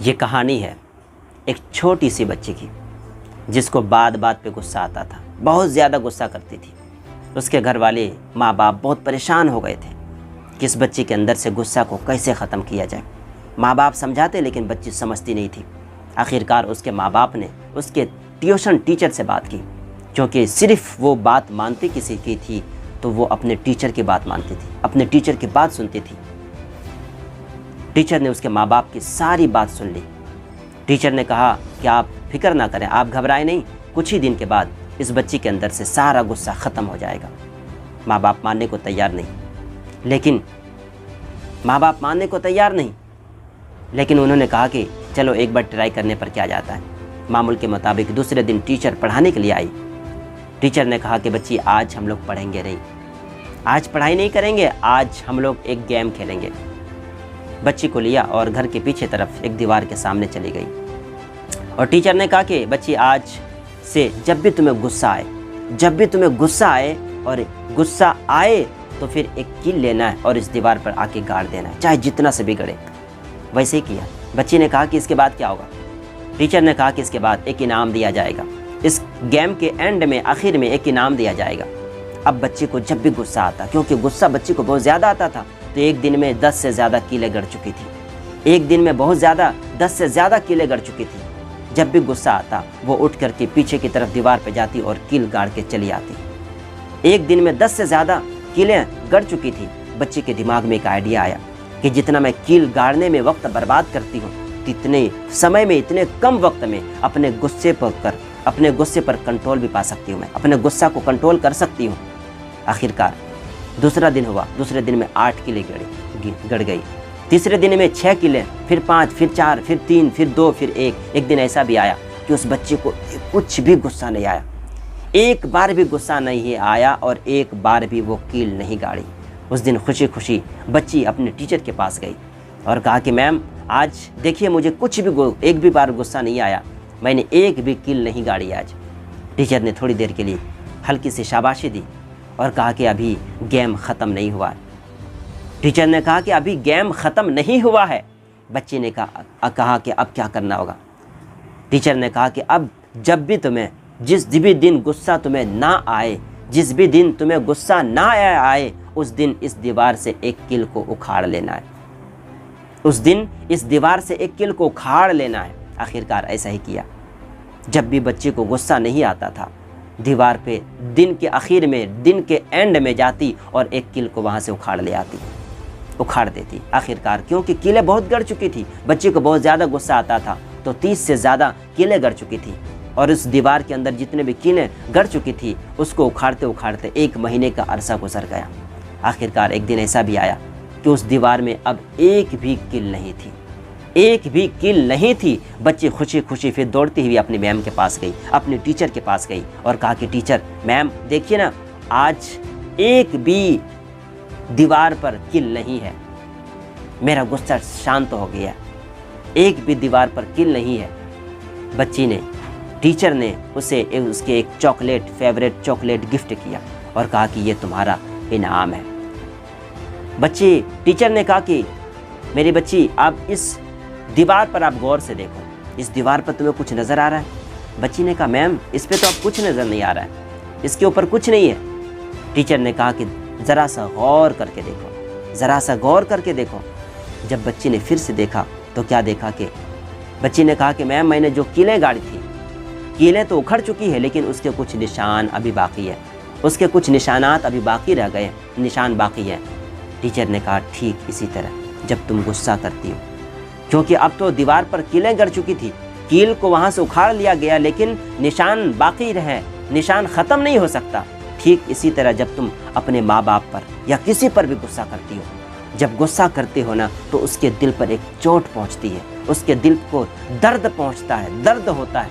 ये कहानी है एक छोटी सी बच्ची की, जिसको बात बात पे गुस्सा आता था, बहुत ज़्यादा गुस्सा करती थी। उसके घर वाले माँ बाप बहुत परेशान हो गए थे कि इस बच्ची के अंदर से गुस्सा को कैसे ख़त्म किया जाए। माँ बाप समझाते लेकिन बच्ची समझती नहीं थी। आखिरकार उसके माँ बाप ने उसके ट्यूशन टीचर से बात की, क्योंकि सिर्फ वो बात मानती किसी की थी तो वो अपने टीचर की बात मानती थी, अपने टीचर की बात सुनती थी। टीचर ने उसके माँ बाप की सारी बात सुन ली। टीचर ने कहा कि आप फिक्र ना करें, आप घबराएं नहीं, कुछ ही दिन के बाद इस बच्ची के अंदर से सारा गुस्सा ख़त्म हो जाएगा। माँ बाप मानने को तैयार नहीं, लेकिन उन्होंने कहा कि चलो एक बार ट्राई करने पर क्या जाता है। मामूल के मुताबिक दूसरे दिन टीचर पढ़ाने के लिए आई। टीचर ने कहा कि बच्ची आज हम लोग पढ़ेंगे नहीं, आज पढ़ाई नहीं करेंगे, आज हम लोग एक गेम खेलेंगे। बच्ची को लिया और घर के पीछे तरफ एक दीवार के सामने चली गई और टीचर ने कहा कि बच्ची आज से जब भी तुम्हें गुस्सा आए और गुस्सा आए तो फिर एक कील लेना है और इस दीवार पर आके गाड़ देना है, चाहे जितना से बिगड़े। वैसे ही किया। बच्ची ने कहा कि इसके बाद क्या होगा। टीचर ने कहा कि इसके बाद एक इनाम दिया जाएगा, इस गेम के एंड में आखिर में एक इनाम दिया जाएगा। अब बच्ची को जब भी गुस्सा आता, क्योंकि गुस्सा बच्ची को बहुत ज़्यादा आता था, तो एक दिन में 10 से ज़्यादा कीलें गड़ चुकी थी। एक दिन में बहुत ज़्यादा 10 से ज़्यादा कीलें गड़ चुकी थी। जब भी गुस्सा आता वो उठ करके पीछे की तरफ दीवार पर जाती और कील गाड़ के चली आती। एक दिन में 10 से ज़्यादा कीलें गड़ चुकी थी। बच्ची के दिमाग में एक आइडिया आया कि जितना मैं कील गाड़ने में वक्त बर्बाद करती हूँ, इतने समय में, इतने कम वक्त में अपने गुस्से पर कंट्रोल भी पा सकती हूँ, मैं अपने गुस्सा को कंट्रोल कर सकती हूँ। आखिरकार दूसरा दिन हुआ। दूसरे दिन में 8 कीलें गड़ गई। तीसरे दिन में 6 कीलें, फिर 5, फिर 4, फिर 3, फिर 2, फिर 1। एक दिन ऐसा भी आया कि उस बच्चे को कुछ भी गुस्सा नहीं आया, एक बार भी गुस्सा नहीं आया और एक बार भी वो कील नहीं गाड़ी। उस दिन खुशी खुशी बच्ची अपने टीचर के पास गई और कहा कि मैम आज देखिए मुझे एक भी बार गुस्सा नहीं आया, मैंने एक भी कील नहीं गाड़ी आज। टीचर ने थोड़ी देर के लिए हल्की सी शाबाशी दी और कहा कि अभी गेम ख़त्म नहीं हुआ है। टीचर ने कहा कि अभी गेम ख़त्म नहीं हुआ है। बच्ची ने कहा कि अब क्या करना होगा। टीचर ने कहा कि अब जब भी तुम्हें जिस भी दिन गुस्सा तुम्हें ना आए, उस दिन इस दीवार से एक कील को उखाड़ लेना है। आखिरकार ऐसा ही किया। जब भी बच्चे को गुस्सा नहीं आता था, दीवार पे दिन के आखिर में, दिन के एंड में जाती और एक कील को वहाँ से उखाड़ देती। आखिरकार क्योंकि कीलें बहुत गड़ चुकी थी, बच्चे को बहुत ज़्यादा गुस्सा आता था, तो 30 से ज़्यादा कीलें गड़ चुकी थी और उस दीवार के अंदर जितने भी कीलें गड़ चुकी थी उसको उखाड़ते उखाड़ते 1 महीने का अरसा गुजर गया। आखिरकार एक दिन ऐसा भी आया कि उस दीवार में अब एक भी कील नहीं थी। बच्ची खुशी खुशी फिर दौड़ती हुई अपनी मैम के पास गई, अपने टीचर के पास गई और कहा कि टीचर, मैम देखिए ना, आज एक भी दीवार पर कील नहीं है, मेरा गुस्सा शांत हो गया, एक भी दीवार पर कील नहीं है। टीचर ने उसे उसके एक फेवरेट चॉकलेट गिफ्ट किया और कहा कि ये तुम्हारा इनाम है। टीचर ने कहा कि मेरी बच्ची, आप इस दीवार पर आप गौर से देखो, इस दीवार पर तुम्हें कुछ नज़र आ रहा है? बच्ची ने कहा मैम इस पे तो अब कुछ नज़र नहीं आ रहा है, इसके ऊपर कुछ नहीं है। टीचर ने कहा कि ज़रा सा गौर करके देखो। जब बच्ची ने फिर से देखा तो क्या देखा कि बच्ची ने कहा कि मैम मैंने जो कीलें गाड़ी थी, कीलें तो उखड़ चुकी है, लेकिन उसके कुछ निशान अभी बाकी है, उसके कुछ निशानात अभी बाकी रह गए, निशान बाकी है। टीचर ने कहा ठीक इसी तरह जब तुम गुस्सा करती हो, क्योंकि अब तो दीवार पर कीलें गड़ चुकी थी, कील को वहाँ से उखाड़ लिया गया, लेकिन निशान बाकी रहे, निशान ख़त्म नहीं हो सकता। ठीक इसी तरह जब तुम अपने माँ बाप पर या किसी पर भी गुस्सा करती हो, जब गुस्सा करते हो ना तो उसके दिल पर एक चोट पहुँचती है, उसके दिल को दर्द पहुँचता है, दर्द होता है,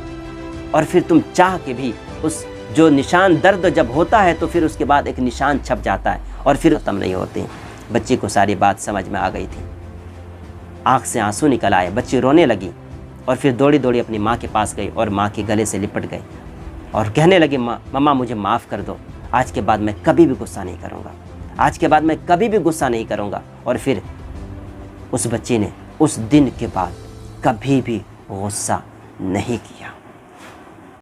और फिर तुम चाह के भी उस जो निशान दर्द जब होता है तो फिर उसके बाद एक निशान छप जाता है और फिर ख़त्म नहीं होते। बच्ची को सारी बात समझ में आ गई थी, आँख से आंसू निकल आए, बच्ची रोने लगी और फिर दौड़ी दौड़ी अपनी माँ के पास गई और माँ के गले से लिपट गई और कहने लगी, मम्मा मुझे माफ़ कर दो, आज के बाद मैं कभी भी गुस्सा नहीं करूँगा। और फिर उस बच्ची ने उस दिन के बाद कभी भी गुस्सा नहीं किया।